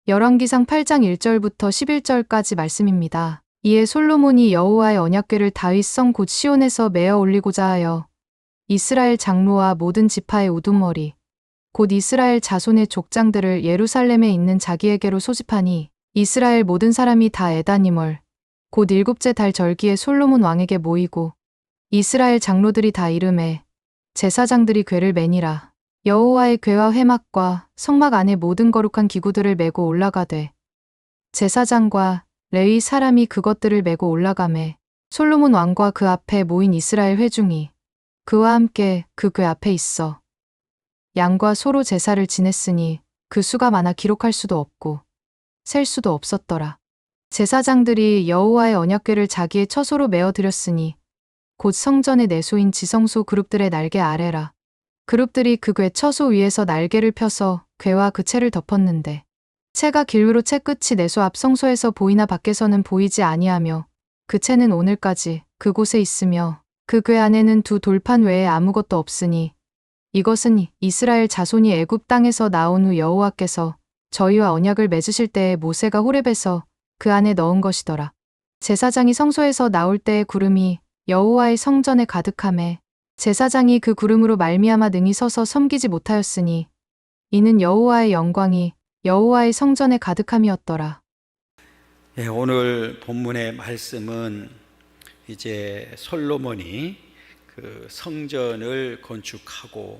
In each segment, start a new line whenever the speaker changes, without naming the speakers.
열왕기상 8장 1절부터 11절까지 말씀입니다. 이에 솔로몬이 여호와의 언약궤를 다윗 성 곧 시온에서 메어 올리고자 하여 이스라엘 장로와 모든 지파의 우두머리 곧 이스라엘 자손의 족장들을 예루살렘에 있는 자기에게로 소집하니 이스라엘 모든 사람이 다 에다니멀 곧 일곱째 달 절기에 솔로몬 왕에게 모이고 이스라엘 장로들이 다 이름에 제사장들이 궤를 매니라. 여호와의 궤와 회막과 성막 안에 모든 거룩한 기구들을 메고 올라가되 제사장과 레위 사람이 그것들을 메고 올라가매 솔로몬 왕과 그 앞에 모인 이스라엘 회중이 그와 함께 그 궤 앞에 있어 양과 소로 제사를 지냈으니 그 수가 많아 기록할 수도 없고 셀 수도 없었더라. 제사장들이 여호와의 언약궤를 자기의 처소로 메어 드렸으니 곧 성전의 내소인 지성소 그룹들의 날개 아래라. 그룹들이 그 궤 처소 위에서 날개를 펴서 궤와 그 채를 덮었는데 채가 길므로 채 끝이 내소 앞 성소에서 보이나 밖에서는 보이지 아니하며 그 채는 오늘까지 그곳에 있으며 그 궤 안에는 두 돌판 외에 아무것도 없으니 이것은 이스라엘 자손이 애굽 땅에서 나온 후 여호와께서 저희와 언약을 맺으실 때에 모세가 호렙에서 그 안에 넣은 것이더라. 제사장이 성소에서 나올 때의 구름이 여호와의 성전에 가득하매 제사장이 그 구름으로 말미암아 능히 서서 섬기지 못하였으니 이는 여호와의 영광이 여호와의 성전에 가득함이었더라.
네, 오늘 본문의 말씀은 이제 솔로몬이 그 성전을 건축하고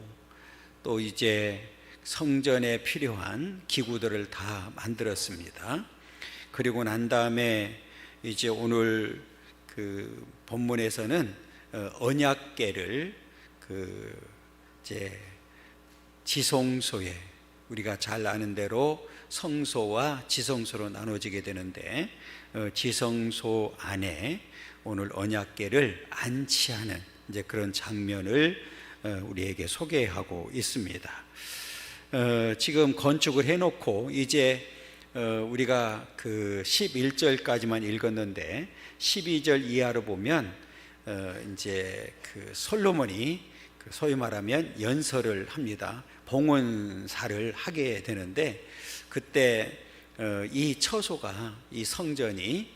또 이제 성전에 필요한 기구들을 다 만들었습니다. 그리고 난 다음에 이제 오늘 그 본문에서는 언약궤를 그 이제 지성소에 우리가 잘 아는 대로 성소와 지성소로 나눠지게 되는데 지성소 안에 오늘 언약궤를 안치하는 이제 그런 장면을 우리에게 소개하고 있습니다. 지금 건축을 해놓고 이제 우리가 그 11절까지만 읽었는데 12절 이하로 보면 이제 그 솔로몬이 소위 말하면 연설을 합니다. 봉헌사를 하게 되는데 그때 이 처소가 이 성전이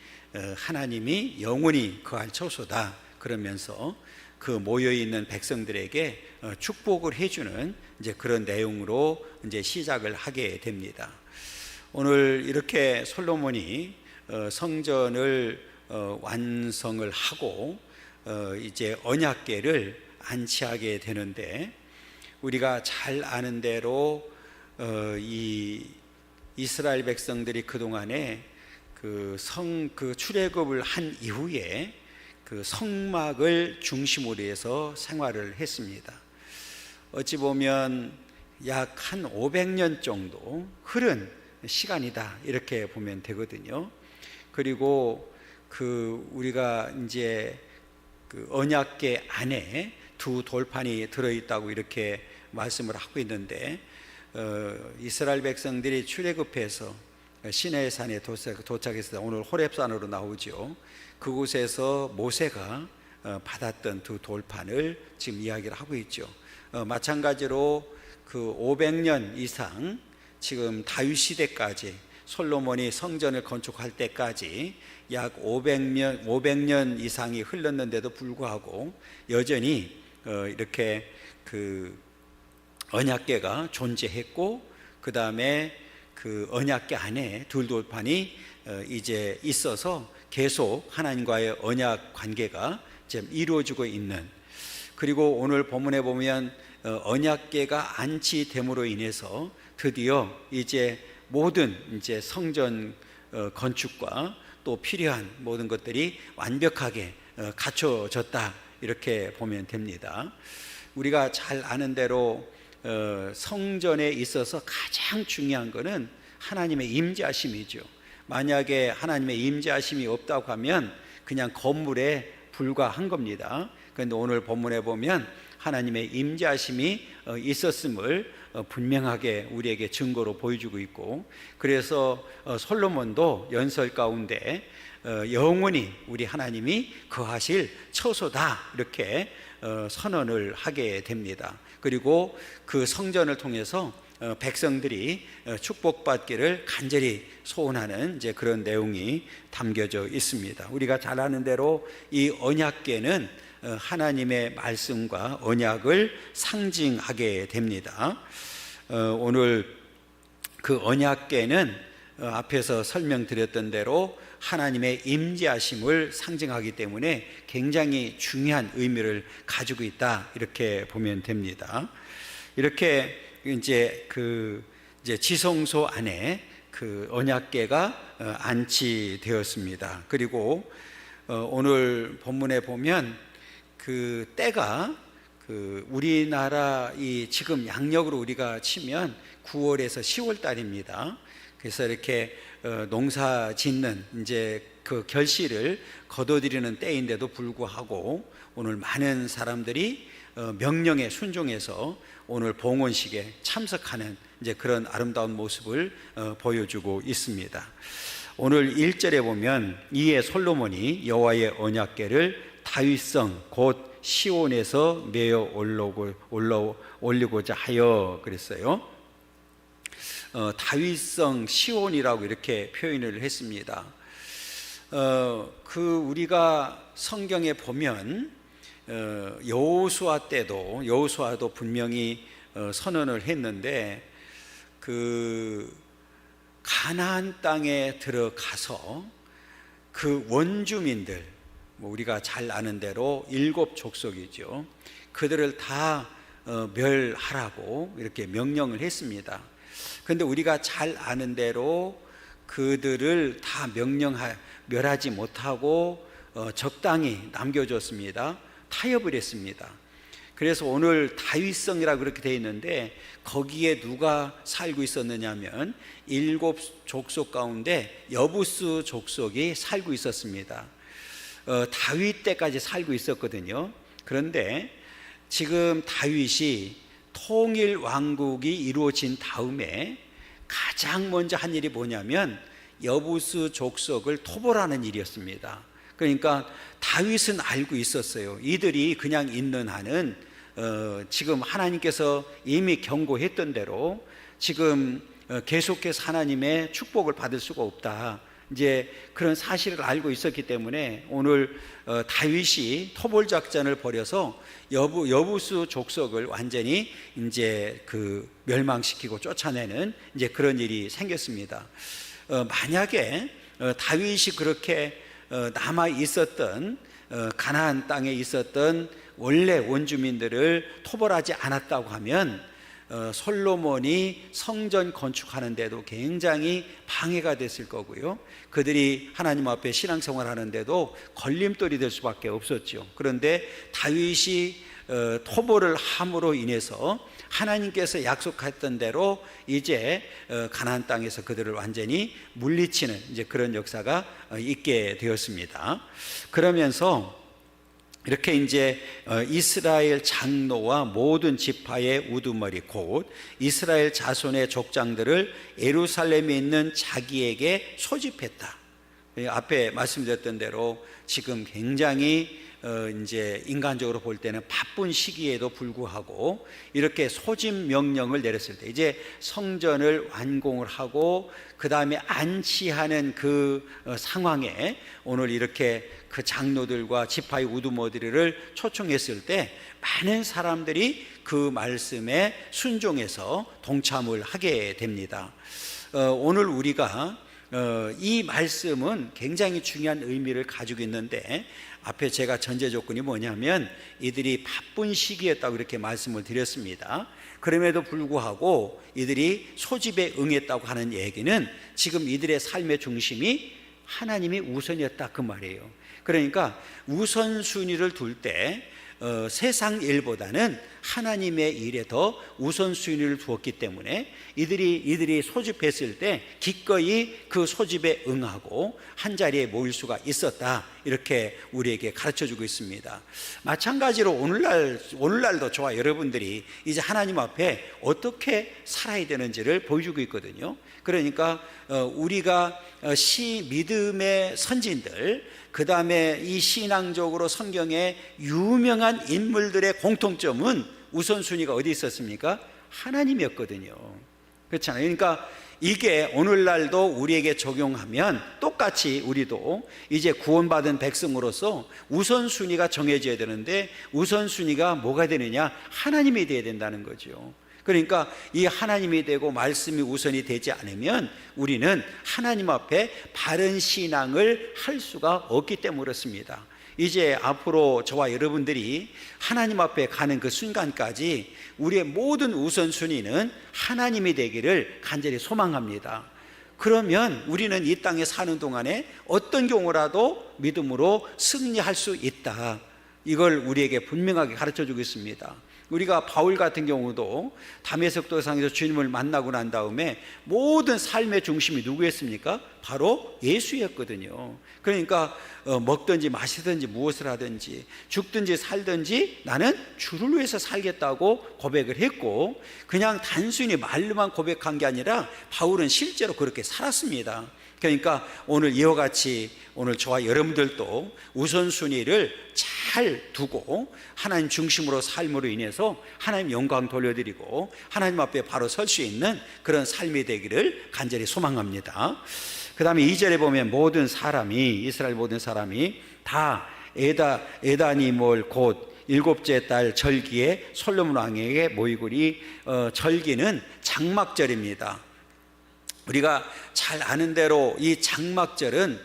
하나님이 영원히 거할 처소다 그러면서 그 모여 있는 백성들에게 축복을 해주는 이제 그런 내용으로 이제 시작을 하게 됩니다. 오늘 이렇게 솔로몬이 성전을 완성을 하고 이제 언약궤를 안치하게 되는데 우리가 잘 아는 대로 이 이스라엘 백성들이 그동안에 그 출애굽을 한 이후에 그 성막을 중심으로 해서 생활을 했습니다. 어찌 보면 약 한 500년 정도 흐른 시간이다 이렇게 보면 되거든요. 그리고 그 우리가 이제 그 언약궤 안에 두 돌판이 들어있다고 이렇게 말씀을 하고 있는데 이스라엘 백성들이 출애굽해서 시내의 산에 도착해서 오늘 호렙산으로 나오죠. 그곳에서 모세가 받았던 두 돌판을 지금 이야기를 하고 있죠. 마찬가지로 그 500년 이상 지금 다윗 시대까지 솔로몬이 성전을 건축할 때까지 약 500년 이상이 흘렀는데도 불구하고 여전히 이렇게 그 언약궤가 존재했고 그 다음에 그 언약궤 안에 둘 돌판이 이제 있어서 계속 하나님과의 언약 관계가 지금 이루어지고 있는, 그리고 오늘 본문에 보면 언약궤가 안치됨으로 인해서 드디어 이제 모든 이제 성전 건축과 또 필요한 모든 것들이 완벽하게 갖춰졌다 이렇게 보면 됩니다. 우리가 잘 아는 대로 성전에 있어서 가장 중요한 것은 하나님의 임재하심이죠. 만약에 하나님의 임재하심이 없다고 하면 그냥 건물에 불과한 겁니다. 그런데 오늘 본문에 보면 하나님의 임재하심이 있었음을 분명하게 우리에게 증거로 보여주고 있고, 그래서 솔로몬도 연설 가운데 영원히 우리 하나님이 거하실 처소다 이렇게 선언을 하게 됩니다. 그리고 그 성전을 통해서 백성들이 축복받기를 간절히 소원하는 이제 그런 내용이 담겨져 있습니다. 우리가 잘 아는 대로 이 언약궤는 하나님의 말씀과 언약을 상징하게 됩니다. 오늘 그 언약궤는 앞에서 설명드렸던 대로 하나님의 임재하심을 상징하기 때문에 굉장히 중요한 의미를 가지고 있다, 이렇게 보면 됩니다. 이렇게 이제 지성소 안에 그 언약궤가 안치되었습니다. 그리고 오늘 본문에 보면 그 때가 우리나라 이 지금 양력으로 우리가 치면 9월에서 10월 달입니다. 그래서 이렇게 농사 짓는 이제 그 결실을 거둬들이는 때인데도 불구하고 오늘 많은 사람들이 명령에 순종해서 오늘 봉헌식에 참석하는 이제 그런 아름다운 모습을 보여주고 있습니다. 오늘 1절에 보면 이에 솔로몬이 여호와의 언약궤를 다윗성 곧 시온에서 메어 올리고자 하여 그랬어요. 다윗성 시온이라고 이렇게 표현을 했습니다. 우리가 성경에 보면 여호수아도 분명히 선언을 했는데 가나안 땅에 들어가서 그 원주민들, 우리가 잘 아는 대로 7 족속이죠. 그들을 다 멸하라고 이렇게 명령을 했습니다. 그런데 우리가 잘 아는 대로 그들을 다 멸하지 못하고 적당히 남겨줬습니다. 타협을 했습니다. 그래서 오늘 다윗성이라고 그렇게 되어 있는데 거기에 누가 살고 있었느냐면 7 족속 가운데 여부스 족속이 살고 있었습니다. 다윗 때까지 살고 있었거든요. 그런데 지금 다윗이 통일 왕국이 이루어진 다음에 가장 먼저 한 일이 뭐냐면 여부스 족속을 토벌하는 일이었습니다. 그러니까 다윗은 알고 있었어요. 이들이 그냥 있는 한은 지금 하나님께서 이미 경고했던 대로 지금 계속해서 하나님의 축복을 받을 수가 없다, 이제 그런 사실을 알고 있었기 때문에 오늘 다윗이 토벌 작전을 벌여서 여부수 족속을 완전히 이제 멸망시키고 쫓아내는 이제 그런 일이 생겼습니다. 만약에 다윗이 그렇게 남아 있었던 가나안 땅에 있었던 원래 원주민들을 토벌하지 않았다고 하면 솔로몬이 성전 건축하는데도 굉장히 방해가 됐을 거고요. 그들이 하나님 앞에 신앙생활 하는데도 걸림돌이 될 수밖에 없었죠. 그런데 다윗이 토벌을 함으로 인해서 하나님께서 약속했던 대로 이제 가나안 땅에서 그들을 완전히 물리치는 이제 그런 역사가 있게 되었습니다. 그러면서 이렇게 이제 이스라엘 장로와 모든 지파의 우두머리 곧 이스라엘 자손의 족장들을 예루살렘에 있는 자기에게 소집했다. 앞에 말씀드렸던 대로 지금 굉장히 이제 인간적으로 볼 때는 바쁜 시기에도 불구하고 이렇게 소집 명령을 내렸을 때 이제 성전을 완공을 하고 그 다음에 안치하는 그 상황에 오늘 이렇게 그 장로들과 지파의 우두머리를 초청했을 때 많은 사람들이 그 말씀에 순종해서 동참을 하게 됩니다. 오늘 우리가 이 말씀은 굉장히 중요한 의미를 가지고 있는데 앞에 제가 전제 조건이 뭐냐면 이들이 바쁜 시기였다고 이렇게 말씀을 드렸습니다. 그럼에도 불구하고 이들이 소집에 응했다고 하는 얘기는 지금 이들의 삶의 중심이 하나님이 우선이었다, 그 말이에요. 그러니까 우선순위를 둘 때 세상 일보다는 하나님의 일에 더 우선순위를 두었기 때문에 이들이 소집했을 때 기꺼이 그 소집에 응하고 한 자리에 모일 수가 있었다, 이렇게 우리에게 가르쳐주고 있습니다. 마찬가지로 오늘날도 저와 여러분들이 이제 하나님 앞에 어떻게 살아야 되는지를 보여주고 있거든요. 그러니까 우리가 믿음의 선진들, 그 다음에 이 신앙적으로 성경에 유명한 인물들의 공통점은 우선순위가 어디 있었습니까? 하나님이었거든요. 그렇잖아요. 그러니까 이게 오늘날도 우리에게 적용하면 똑같이 우리도 이제 구원받은 백성으로서 우선순위가 정해져야 되는데, 우선순위가 뭐가 되느냐? 하나님이 되어야 된다는 거죠. 그러니까 이 하나님이 되고 말씀이 우선이 되지 않으면 우리는 하나님 앞에 바른 신앙을 할 수가 없기 때문에 그렇습니다. 이제 앞으로 저와 여러분들이 하나님 앞에 가는 그 순간까지 우리의 모든 우선순위는 하나님이 되기를 간절히 소망합니다. 그러면 우리는 이 땅에 사는 동안에 어떤 경우라도 믿음으로 승리할 수 있다. 이걸 우리에게 분명하게 가르쳐주고 있습니다. 우리가 바울 같은 경우도 다메섹 도상에서 주님을 만나고 난 다음에 모든 삶의 중심이 누구였습니까? 바로 예수였거든요. 그러니까 먹든지 마시든지 무엇을 하든지 죽든지 살든지 나는 주를 위해서 살겠다고 고백을 했고, 그냥 단순히 말로만 고백한 게 아니라 바울은 실제로 그렇게 살았습니다. 그러니까 오늘 이와 같이 오늘 저와 여러분들도 우선순위를 잘 두고 하나님 중심으로 삶으로 인해서 하나님 영광 돌려드리고 하나님 앞에 바로 설 수 있는 그런 삶이 되기를 간절히 소망합니다. 그 다음에 2절에 보면 모든 사람이, 이스라엘 모든 사람이 다 에다니몰 곧 일곱째 달 절기에 솔로몬 왕에게 모이구리. 절기는 장막절입니다. 우리가 잘 아는 대로 이 장막절은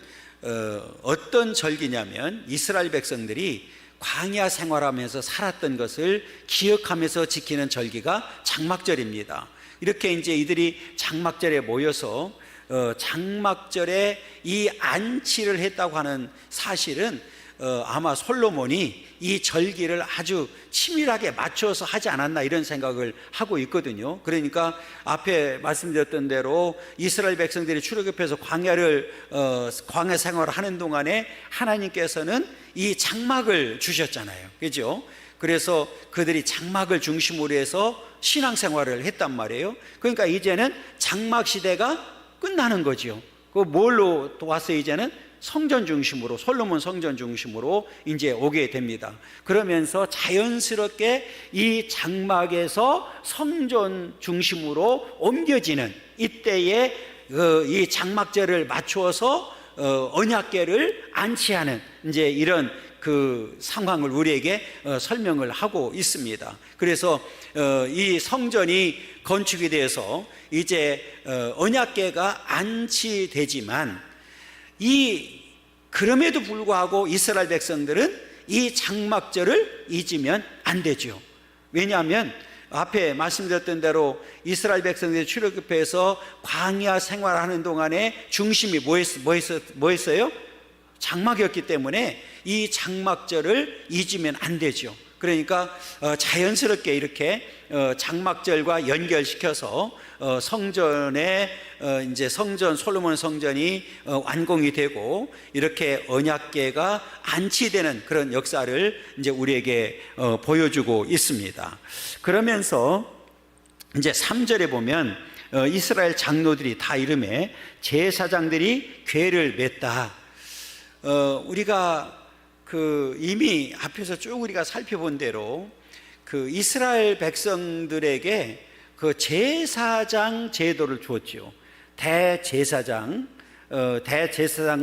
어떤 절기냐면 이스라엘 백성들이 광야 생활하면서 살았던 것을 기억하면서 지키는 절기가 장막절입니다. 이렇게 이제 이들이 장막절에 모여서 장막절에 이 안치를 했다고 하는 사실은 아마 솔로몬이 이 절기를 아주 치밀하게 맞춰서 하지 않았나 이런 생각을 하고 있거든요. 그러니까 앞에 말씀드렸던 대로 이스라엘 백성들이 출애굽해서 광야 생활을 하는 동안에 하나님께서는 이 장막을 주셨잖아요. 그죠? 그래서 그들이 장막을 중심으로 해서 신앙생활을 했단 말이에요. 그러니까 이제는 장막 시대가 끝나는 거죠. 그 뭘로 또 왔어요? 이제는 성전 중심으로, 솔로몬 성전 중심으로 이제 오게 됩니다. 그러면서 자연스럽게 이 장막에서 성전 중심으로 옮겨지는 이때에 이 장막절을 맞추어서 언약궤를 안치하는 이제 이런 그 상황을 우리에게 설명을 하고 있습니다. 그래서 이 성전이 건축이 돼서 이제 언약궤가 안치되지만 그럼에도 불구하고 이스라엘 백성들은 이 장막절을 잊으면 안 되죠. 왜냐하면 앞에 말씀드렸던 대로 이스라엘 백성들이 출애굽해서 광야 생활하는 동안에 중심이 뭐였어요? 장막이었기 때문에 이 장막절을 잊으면 안 되죠. 그러니까 자연스럽게 이렇게 장막절과 연결시켜서 성전에 이제 솔로몬 성전이 완공이 되고 이렇게 언약궤가 안치되는 그런 역사를 이제 우리에게 보여주고 있습니다. 그러면서 이제 3절에 보면 이스라엘 장로들이 다 이름에 제사장들이 궤를 맸다. 우리가 이미 앞에서 쭉 우리가 살펴본 대로 이스라엘 백성들에게 제사장 제도를 주었죠. 대제사장은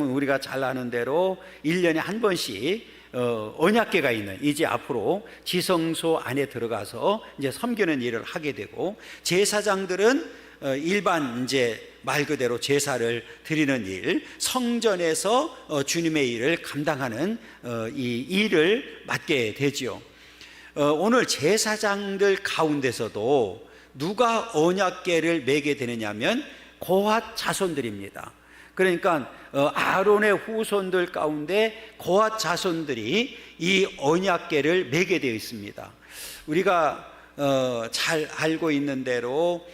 우리가 잘 아는 대로 1년에 한 번씩 언약궤가 있는 이제 앞으로 지성소 안에 들어가서 이제 섬기는 일을 하게 되고, 제사장들은 일반 이제 말 그대로 제사를 드리는 일, 성전에서 주님의 일을 감당하는 이 일을 맡게 되지요. 오늘 제사장들 가운데서도 누가 언약궤를 매게 되느냐면 고핫 자손들입니다. 그러니까 아론의 후손들 가운데 고핫 자손들이 이 언약궤를 매게 되어 있습니다. 우리가 잘 알고 있는 대로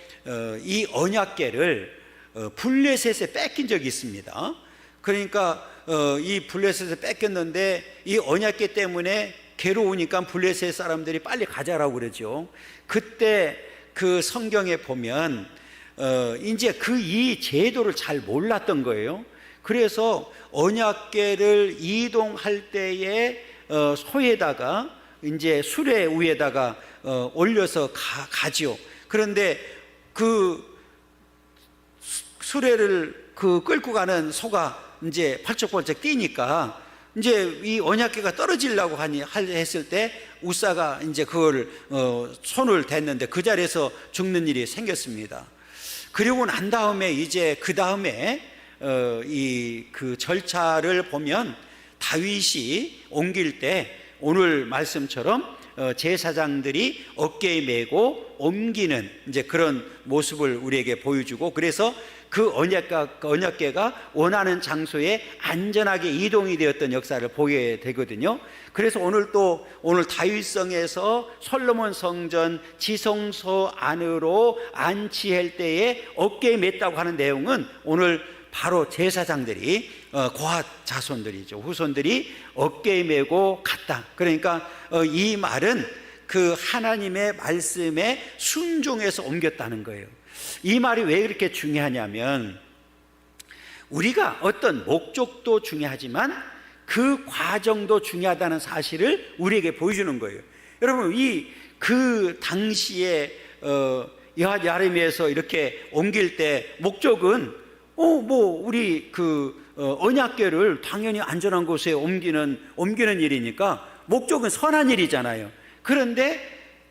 이 언약궤를 블레셋에 뺏긴 적이 있습니다. 그러니까 이 블레셋에 뺏겼는데 이 언약궤 때문에 괴로우니까 블레셋 사람들이 빨리 가자라고 그러죠. 그때 그 성경에 보면 이제 이 제도를 잘 몰랐던 거예요. 그래서 언약궤를 이동할 때에 소에다가 이제 수레 위에다가 올려서 가지요. 그런데 수레를 끌고 가는 소가 이제 발쩍발쩍 뛰니까 이제 이 언약궤가 떨어지려고 했을 때 우사가 이제 그걸 손을 댔는데 그 자리에서 죽는 일이 생겼습니다. 그리고 난 다음에 이제 그 다음에 그 절차를 보면 다윗이 옮길 때 오늘 말씀처럼 제사장들이 어깨에 메고 옮기는 이제 그런 모습을 우리에게 보여주고, 그래서 그 언약궤가 원하는 장소에 안전하게 이동이 되었던 역사를 보게 되거든요. 그래서 오늘 다윗성에서 솔로몬 성전 지성소 안으로 안치할 때에 어깨에 맸다고 하는 내용은 오늘 바로 제사장들이 고핫 자손들이죠, 후손들이 어깨에 메고 갔다. 그러니까 이 말은 그 하나님의 말씀에 순종해서 옮겼다는 거예요. 이 말이 왜 그렇게 중요하냐면, 우리가 어떤 목적도 중요하지만 그 과정도 중요하다는 사실을 우리에게 보여주는 거예요. 여러분, 그 당시에 야레미야에서 이렇게 옮길 때 목적은 우리 언약궤를 당연히 안전한 곳에 옮기는 일이니까 목적은 선한 일이잖아요. 그런데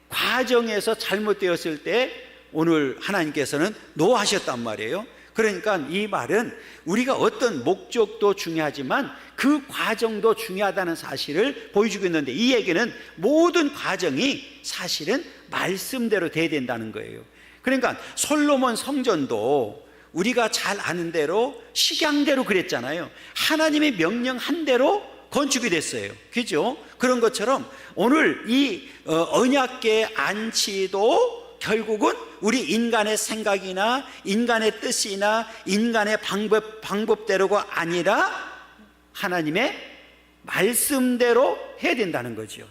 과정에서 잘못되었을 때 오늘 하나님께서는 노하셨단 말이에요. 그러니까 이 말은 우리가 어떤 목적도 중요하지만 그 과정도 중요하다는 사실을 보여주고 있는데, 이 얘기는 모든 과정이 사실은 말씀대로 돼야 된다는 거예요. 그러니까 솔로몬 성전도 우리가 잘 아는 대로 식양대로 그랬잖아요. 하나님의 명령한 대로 건축이 됐어요. 그죠? 그런 것처럼 오늘 이 언약궤 안치도 결국은 우리 인간의 생각이나 인간의 뜻이나 인간의 방법대로가 아니라 하나님의 말씀대로 해야 된다는 거죠.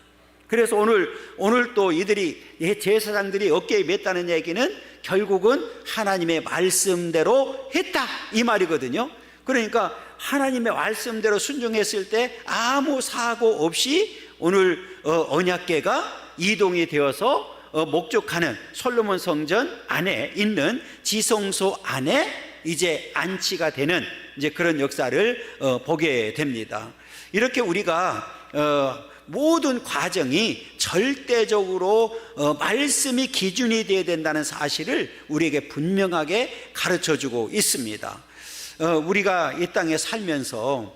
그래서 오늘 또 이들이 제사장들이 어깨에 맸다는 얘기는 결국은 하나님의 말씀대로 했다, 이 말이거든요. 그러니까 하나님의 말씀대로 순종했을 때 아무 사고 없이 오늘 언약궤가 이동이 되어서 목적하는 솔로몬 성전 안에 있는 지성소 안에 이제 안치가 되는 이제 그런 역사를 보게 됩니다. 이렇게 우리가 모든 과정이 절대적으로 말씀이 기준이 되어야 된다는 사실을 우리에게 분명하게 가르쳐주고 있습니다. 우리가 이 땅에 살면서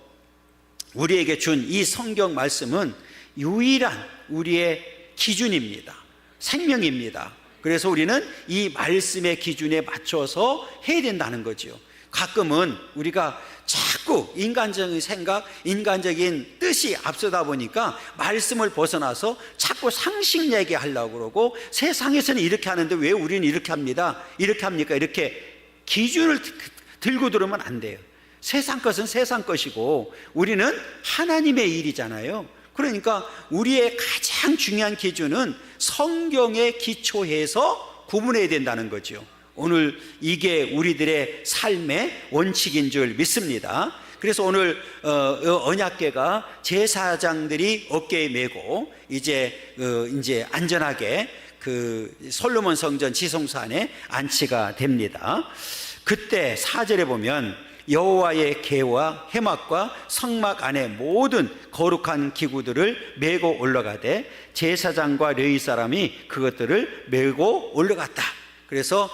우리에게 준 이 성경 말씀은 유일한 우리의 기준입니다. 생명입니다. 그래서 우리는 이 말씀의 기준에 맞춰서 해야 된다는 거죠. 가끔은 우리가 자꾸 인간적인 생각, 인간적인 뜻이 앞서다 보니까 말씀을 벗어나서 자꾸 상식 얘기하려고 그러고, 세상에서는 이렇게 하는데 왜 우리는 이렇게 합니다, 이렇게 합니까, 이렇게 기준을 들고 들으면 안 돼요. 세상 것은 세상 것이고 우리는 하나님의 일이잖아요. 그러니까 우리의 가장 중요한 기준은 성경에 기초해서 구분해야 된다는 거죠. 오늘 이게 우리들의 삶의 원칙인 줄 믿습니다. 그래서 오늘 언약궤가 제사장들이 어깨에 메고 이제 안전하게 그 솔로몬 성전 지성소 안에 안치가 됩니다. 그때 4절에 보면 여호와의 궤와 해막과 성막 안에 모든 거룩한 기구들을 메고 올라가되 제사장과 레위 사람이 그것들을 메고 올라갔다. 그래서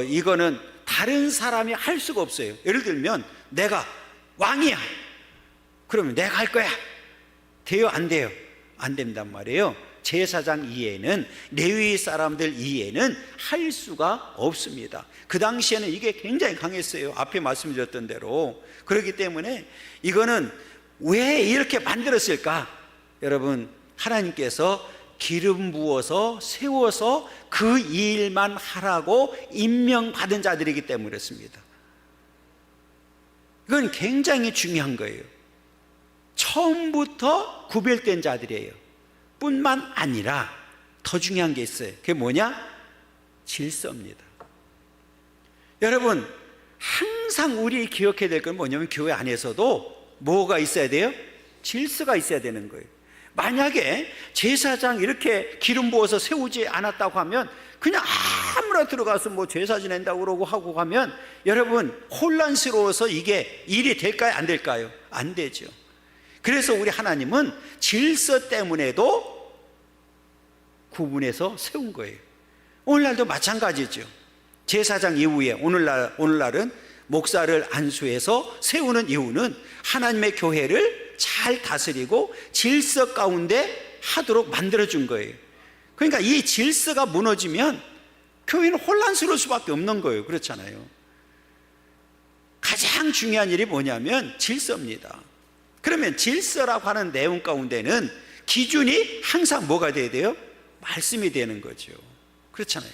이거는 다른 사람이 할 수가 없어요. 예를 들면 내가 왕이야, 그러면 내가 할 거야. 돼요, 안 돼요? 안 된단 말이에요. 제사장 이외에는, 레위 사람들 이외에는 할 수가 없습니다. 그 당시에는 이게 굉장히 강했어요. 앞에 말씀드렸던 대로. 그렇기 때문에 이거는 왜 이렇게 만들었을까? 여러분, 하나님께서 기름 부어서 세워서 그 일만 하라고 임명받은 자들이기 때문에 그렇습니다. 이건 굉장히 중요한 거예요. 처음부터 구별된 자들이에요. 뿐만 아니라 더 중요한 게 있어요. 그게 뭐냐? 질서입니다. 여러분, 항상 우리 기억해야 될 건 뭐냐면 교회 안에서도 뭐가 있어야 돼요? 질서가 있어야 되는 거예요. 만약에 제사장 이렇게 기름 부어서 세우지 않았다고 하면 그냥 아무나 들어가서 뭐 제사 지낸다고 그러고 하고 가면 여러분 혼란스러워서 이게 일이 될까요? 안 될까요? 안 되죠. 그래서 우리 하나님은 질서 때문에도 구분해서 세운 거예요. 오늘날도 마찬가지죠. 제사장 이후에 오늘날은 목사를 안수해서 세우는 이유는 하나님의 교회를 잘 다스리고 질서 가운데 하도록 만들어준 거예요. 그러니까 이 질서가 무너지면 교회는 혼란스러울 수밖에 없는 거예요. 그렇잖아요. 가장 중요한 일이 뭐냐면 질서입니다. 그러면 질서라고 하는 내용 가운데는 기준이 항상 뭐가 돼야 돼요? 말씀이 되는 거죠. 그렇잖아요.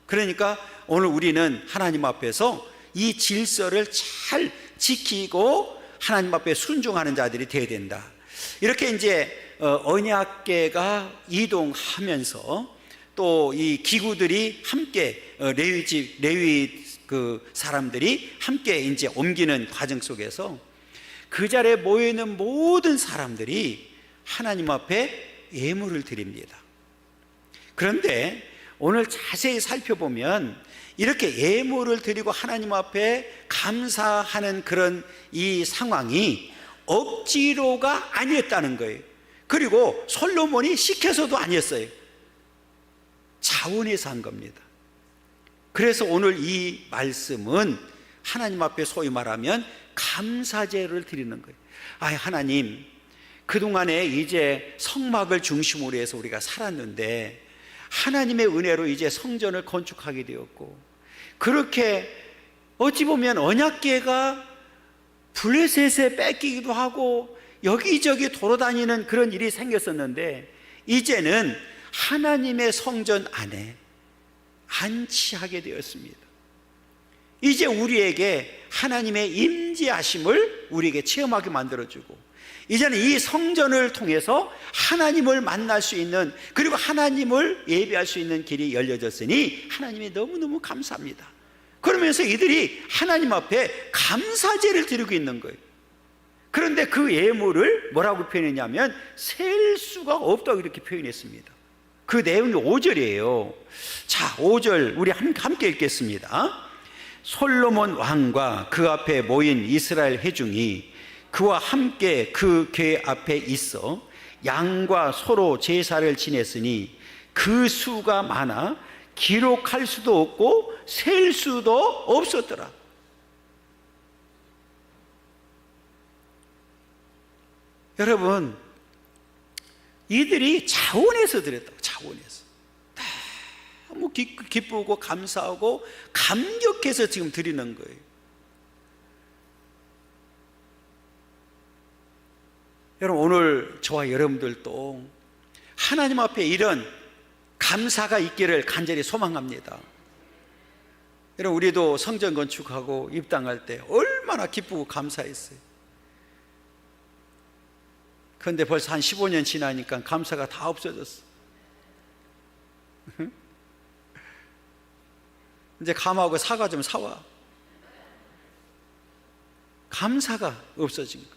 그러니까 오늘 우리는 하나님 앞에서 이 질서를 잘 지키고 하나님 앞에 순종하는 자들이 되어야 된다. 이렇게 이제 언약궤가 이동하면서 또 이 기구들이 함께 레위 그 사람들이 함께 이제 옮기는 과정 속에서 그 자리에 모여 있는 모든 사람들이 하나님 앞에 예물을 드립니다. 그런데 오늘 자세히 살펴보면 이렇게 예물을 드리고 하나님 앞에 감사하는 그런 이 상황이 억지로가 아니었다는 거예요. 그리고 솔로몬이 시켜서도 아니었어요. 자원해서 한 겁니다. 그래서 오늘 이 말씀은 하나님 앞에 소위 말하면 감사제를 드리는 거예요. 아, 하나님, 그동안에 이제 성막을 중심으로 해서 우리가 살았는데 하나님의 은혜로 이제 성전을 건축하게 되었고, 그렇게 어찌 보면 언약궤가 블레셋에 뺏기기도 하고 여기저기 돌아다니는 그런 일이 생겼었는데 이제는 하나님의 성전 안에 안치하게 되었습니다. 이제 우리에게 하나님의 임재하심을 우리에게 체험하게 만들어주고, 이제는 이 성전을 통해서 하나님을 만날 수 있는, 그리고 하나님을 예배할 수 있는 길이 열려졌으니 하나님이 너무너무 감사합니다. 그러면서 이들이 하나님 앞에 감사제를 드리고 있는 거예요. 그런데 그 예물을 뭐라고 표현했냐면 셀 수가 없다고 이렇게 표현했습니다. 그 내용이 5절이에요. 자, 5절 우리 함께 읽겠습니다. 솔로몬 왕과 그 앞에 모인 이스라엘 회중이 그와 함께 그 궤 앞에 있어 양과 소로 제사를 지냈으니 그 수가 많아 기록할 수도 없고 셀 수도 없었더라. 여러분, 이들이 자원해서 드렸다고. 자원해서 너무 기쁘고 감사하고 감격해서 지금 드리는 거예요. 여러분, 오늘 저와 여러분들도 하나님 앞에 이런 감사가 있기를 간절히 소망합니다. 여러분, 우리도 성전 건축하고 입당할 때 얼마나 기쁘고 감사했어요. 그런데 벌써 한 15년 지나니까 감사가 다 없어졌어. 이제 감하고 사과 좀 사와. 감사가 없어진 거.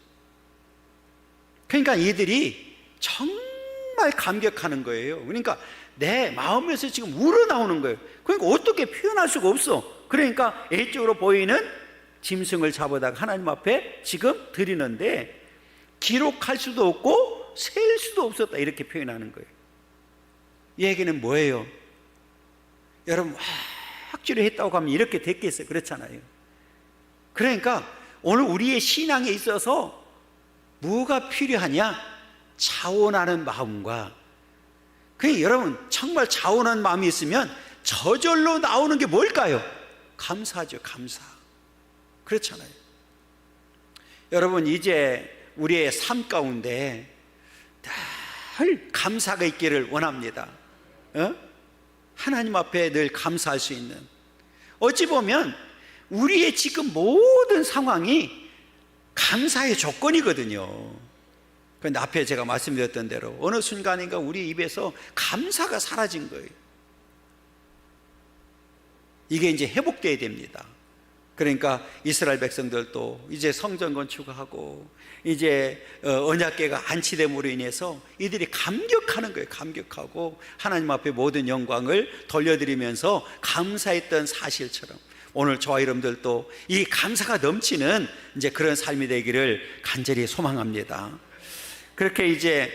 그러니까 이들이 정말 감격하는 거예요. 그러니까 내 마음에서 지금 우러나오는 거예요. 그러니까 어떻게 표현할 수가 없어. 그러니까 A쪽으로 보이는 짐승을 잡아다가 하나님 앞에 지금 드리는데 기록할 수도 없고 셀 수도 없었다, 이렇게 표현하는 거예요. 이 얘기는 뭐예요? 여러분, 확실히 했다고 하면 이렇게 됐겠어요? 그렇잖아요. 그러니까 오늘 우리의 신앙에 있어서 뭐가 필요하냐? 자원하는 마음과, 그러니까 여러분, 정말 자원하는 마음이 있으면 저절로 나오는 게 뭘까요? 감사죠. 감사. 그렇잖아요. 여러분, 이제 우리의 삶 가운데 늘 감사가 있기를 원합니다. 하나님 앞에 늘 감사할 수 있는, 어찌 보면 우리의 지금 모든 상황이 감사의 조건이거든요. 그런데 앞에 제가 말씀드렸던 대로 어느 순간인가 우리 입에서 감사가 사라진 거예요. 이게 이제 회복돼야 됩니다. 그러니까 이스라엘 백성들도 이제 성전 건축하고 이제 언약궤가 안치됨으로 인해서 이들이 감격하는 거예요. 감격하고 하나님 앞에 모든 영광을 돌려드리면서 감사했던 사실처럼 오늘 저와 여러분들도 이 감사가 넘치는 이제 그런 삶이 되기를 간절히 소망합니다. 그렇게 이제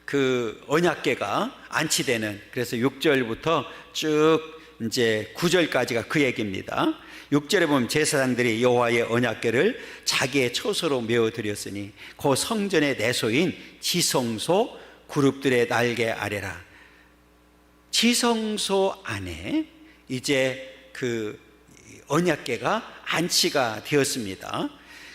그 언약궤가 안치되는, 그래서 6절부터 쭉 이제 9절까지가 그 얘기입니다. 6절에 보면 제사장들이 여호와의 언약궤를 자기의 처소로 메어 드렸으니 그 성전의 내소인 지성소 그룹들의 날개 아래라. 지성소 안에 이제 그 언약궤가 안치가 되었습니다.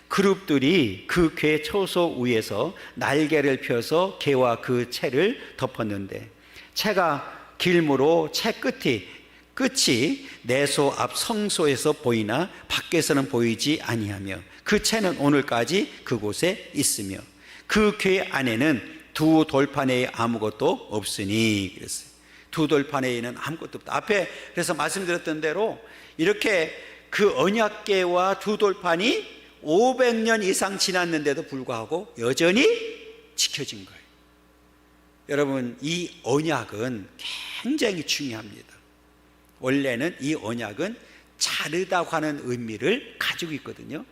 그룹들이 그 궤 처소 위에서 날개를 펴서 궤와 그 채를 덮었는데 채가 길므로 채 끝이 내소 앞 성소에서 보이나 밖에서는 보이지 아니하며 그 채는 오늘까지 그곳에 있으며 그 궤 안에는 두 돌판에 아무것도 없으니. 그랬어요. 두 돌판에는 아무것도 없다. 앞에 그래서 말씀드렸던 대로 이렇게 그 언약궤와 두 돌판이 500년 이상 지났는데도 불구하고 여전히 지켜진 거예요. 여러분, 이 언약은 굉장히 중요합니다. 원래는 이 언약은 자르다고 하는 의미를 가지고 있거든요.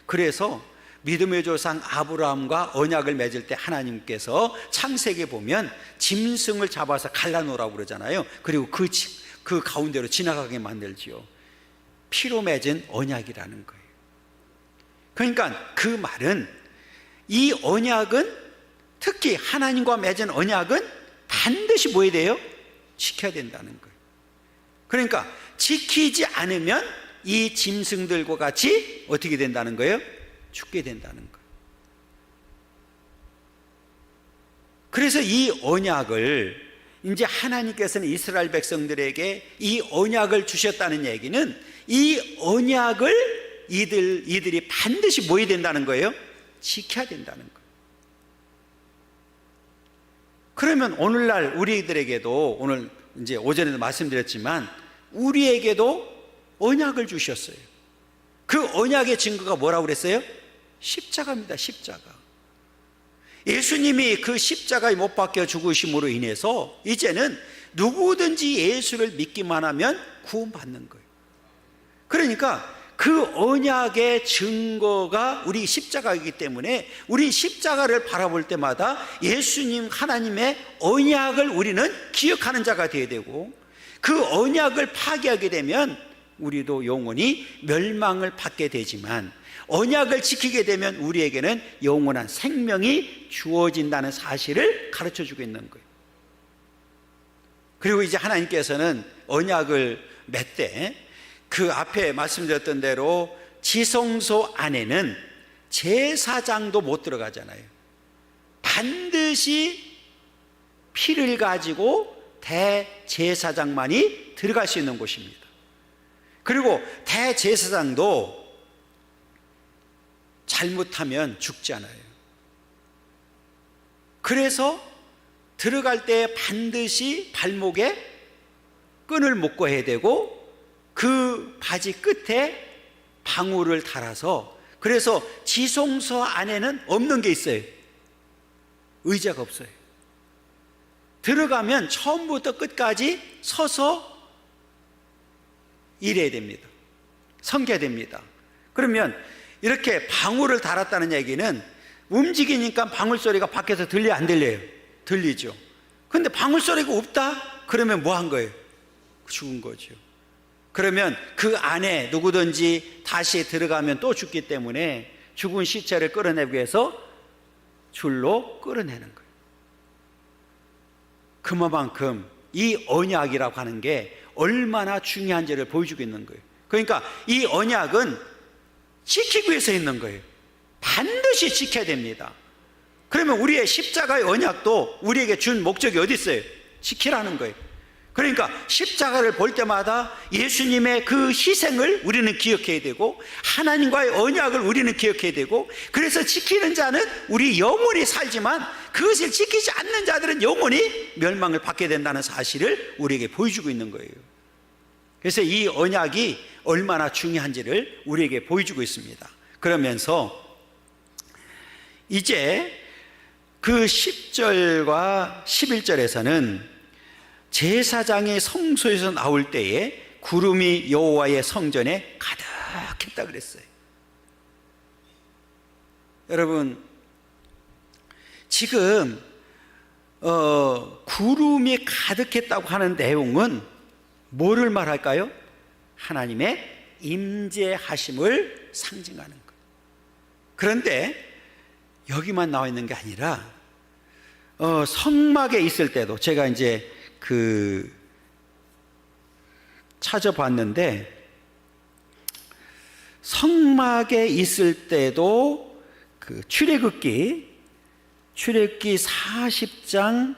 그래서 믿음의 조상 아브라함과 언약을 맺을 때 하나님께서 창세기에 보면 짐승을 잡아서 갈라놓으라고 그러잖아요. 그리고 그 가운데로 지나가게 만들지요. 피로 맺은 언약이라는 거예요. 그러니까 그 말은 이 언약은, 특히 하나님과 맺은 언약은 반드시 뭐 해야 돼요? 지켜야 된다는 거예요. 그러니까 지키지 않으면 이 짐승들과 같이 어떻게 된다는 거예요? 죽게 된다는 거예요. 그래서 이 언약을 이제 하나님께서는 이스라엘 백성들에게 이 언약을 주셨다는 얘기는 이 언약을 이들이 반드시 뭐 해야 된다는 거예요? 지켜야 된다는 거예요. 그러면 오늘날 우리들에게도, 오늘 이제 오전에도 말씀드렸지만 우리에게도 언약을 주셨어요. 그 언약의 증거가 뭐라고 그랬어요? 십자가입니다. 십자가. 예수님이 그 십자가에 못 박혀 죽으심으로 인해서 이제는 누구든지 예수를 믿기만 하면 구원받는 거예요. 그러니까 그 언약의 증거가 우리 십자가이기 때문에 우리 십자가를 바라볼 때마다 예수님 하나님의 언약을 우리는 기억하는 자가 되어야 되고, 그 언약을 파기하게 되면 우리도 영원히 멸망을 받게 되지만 언약을 지키게 되면 우리에게는 영원한 생명이 주어진다는 사실을 가르쳐 주고 있는 거예요. 그리고 이제 하나님께서는 언약을 맺되 그 앞에 말씀드렸던 대로 지성소 안에는 제사장도 못 들어가잖아요. 반드시 피를 가지고 대제사장만이 들어갈 수 있는 곳입니다. 그리고 대제사장도 잘못하면 죽잖아요. 그래서 들어갈 때 반드시 발목에 끈을 묶고 해야 되고 그 바지 끝에 방울을 달아서, 그래서 지성소 안에는 없는 게 있어요. 의자가 없어요. 들어가면 처음부터 끝까지 서서 일해야 됩니다. 섬겨야 됩니다. 그러면 이렇게 방울을 달았다는 얘기는 움직이니까 방울 소리가 밖에서 들려요, 안 들려요? 들리죠. 근데 방울 소리가 없다? 그러면 뭐 한 거예요? 죽은 거죠. 그러면 그 안에 누구든지 다시 들어가면 또 죽기 때문에 죽은 시체를 끌어내기 위해서 줄로 끌어내는 거예요. 그만큼 이 언약이라고 하는 게 얼마나 중요한지를 보여주고 있는 거예요. 그러니까 이 언약은 지키기 위해서 있는 거예요. 반드시 지켜야 됩니다. 그러면 우리의 십자가의 언약도 우리에게 준 목적이 어디 있어요? 지키라는 거예요. 그러니까 십자가를 볼 때마다 예수님의 그 희생을 우리는 기억해야 되고 하나님과의 언약을 우리는 기억해야 되고, 그래서 지키는 자는 우리 영원히 살지만 그것을 지키지 않는 자들은 영원히 멸망을 받게 된다는 사실을 우리에게 보여주고 있는 거예요. 그래서 이 언약이 얼마나 중요한지를 우리에게 보여주고 있습니다. 그러면서 이제 그 10절과 11절에서는 제사장이 성소에서 나올 때에 구름이 여호와의 성전에 가득했다 그랬어요. 여러분, 지금 구름이 가득했다고 하는 내용은 뭐를 말할까요? 하나님의 임재하심을 상징하는 거예요. 그런데 여기만 나와 있는 게 아니라 성막에 있을 때도 제가 이제 찾아봤는데, 성막에 있을 때도 출애굽기 40장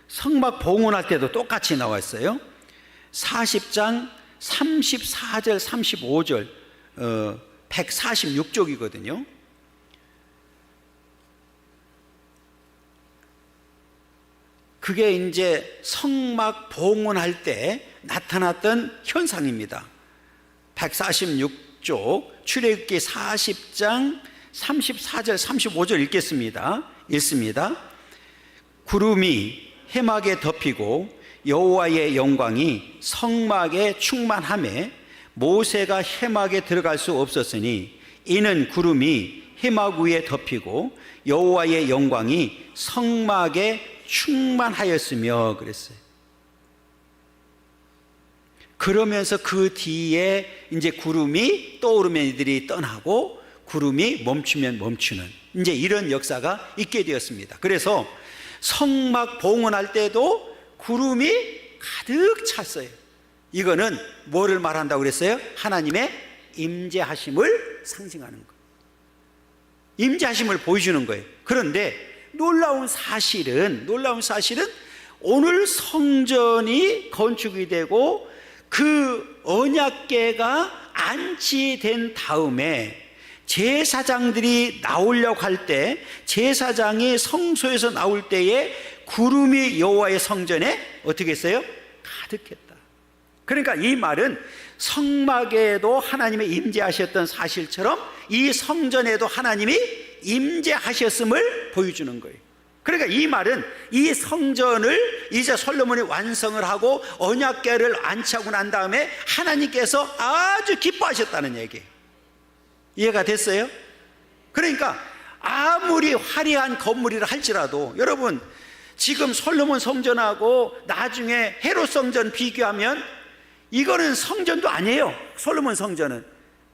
성막 봉헌할 때도 똑같이 나와 있어요. 40장 34절 35절 146쪽이거든요. 그게 이제 성막 봉헌할 때 나타났던 현상입니다. 146쪽 출애굽기 40장 34절 35절 읽겠습니다. 읽습니다. 구름이 회막에 덮이고 여호와의 영광이 성막에 충만하매 모세가 회막에 들어갈 수 없었으니 이는 구름이 회막 위에 덮이고 여호와의 영광이 성막에 충만하였으며 그랬어요. 그러면서 그 뒤에 이제 구름이 떠오르면 이들이 떠나고 구름이 멈추면 멈추는 이제 이런 역사가 있게 되었습니다. 그래서 성막 봉헌할 때도 구름이 가득 찼어요. 이거는 뭐를 말한다고 그랬어요? 하나님의 임재하심을 상징하는 거예요. 임재하심을 보여주는 거예요. 그런데 놀라운 사실은 오늘 성전이 건축이 되고 그 언약궤가 안치된 다음에 제사장들이 나오려고 할 때, 제사장이 성소에서 나올 때에 구름이 여호와의 성전에 어떻게 했어요? 가득했다. 그러니까 이 말은 성막에도 하나님의 임재하셨던 사실처럼 이 성전에도 하나님이 임재하셨음을 보여주는 거예요. 그러니까 이 말은 이 성전을 이제 솔로몬이 완성을 하고 언약궤를 안치하고 난 다음에 하나님께서 아주 기뻐하셨다는 얘기예요. 이해가 됐어요? 그러니까 아무리 화려한 건물이라 할지라도 여러분, 지금 솔로몬 성전하고 나중에 헤롯 성전 비교하면 이거는 성전도 아니에요, 솔로몬 성전은.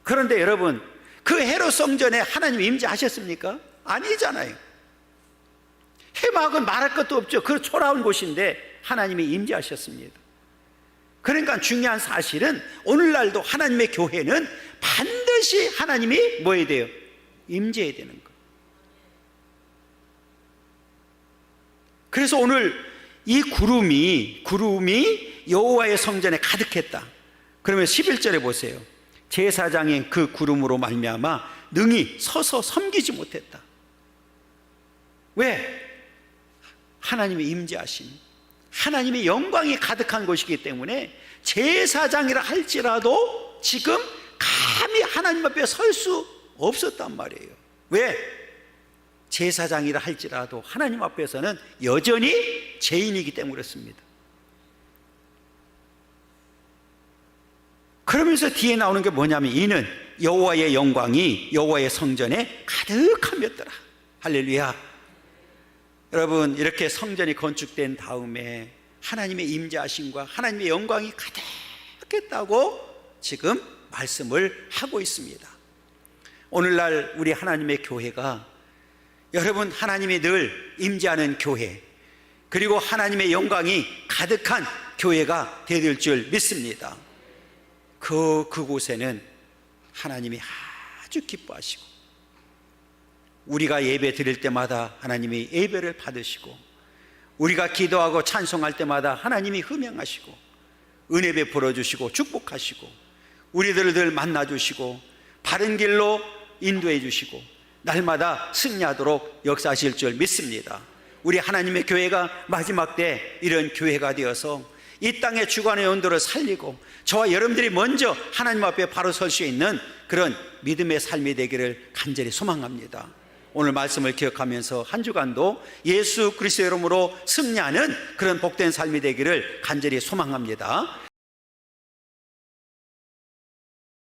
그런데 여러분, 그 헤롯 성전에 하나님 임재하셨습니까? 아니잖아요. 회막은 말할 것도 없죠. 그 초라한 곳인데 하나님이 임재하셨습니다. 그러니까 중요한 사실은 오늘날도 하나님의 교회는 반드시 하나님이 뭐 해야 돼요? 임재해야 되는 거예요. 그래서 오늘 이 구름이 여호와의 성전에 가득했다. 그러면 11절에 보세요. 제사장이 그 구름으로 말미암아 능히 서서 섬기지 못했다. 왜? 하나님의 임재하심, 하나님의 영광이 가득한 곳이기 때문에 제사장이라 할지라도 지금 감히 하나님 앞에 설 수 없었단 말이에요. 왜? 제사장이라 할지라도 하나님 앞에서는 여전히 죄인이기 때문에 그렇습니다. 그러면서 뒤에 나오는 게 뭐냐면 이는 여호와의 영광이 여호와의 성전에 가득하였더라. 할렐루야. 여러분, 이렇게 성전이 건축된 다음에 하나님의 임재하심과 하나님의 영광이 가득했다고 지금 말씀을 하고 있습니다. 오늘날 우리 하나님의 교회가, 여러분, 하나님이 늘 임재하는 교회, 그리고 하나님의 영광이 가득한 교회가 되어질 줄 믿습니다. 그곳에는 하나님이 아주 기뻐하시고, 우리가 예배 드릴 때마다 하나님이 예배를 받으시고, 우리가 기도하고 찬송할 때마다 하나님이 흠양하시고 은혜 베풀어 주시고 축복하시고 우리들을 늘 만나주시고 바른 길로 인도해 주시고 날마다 승리하도록 역사하실 줄 믿습니다. 우리 하나님의 교회가 마지막 때 이런 교회가 되어서 이 땅의 주관의 온도를 살리고 저와 여러분들이 먼저 하나님 앞에 바로 설 수 있는 그런 믿음의 삶이 되기를 간절히 소망합니다. 오늘 말씀을 기억하면서 한 주간도 예수 그리스도의 이름으로 승리하는 그런 복된 삶이 되기를 간절히 소망합니다.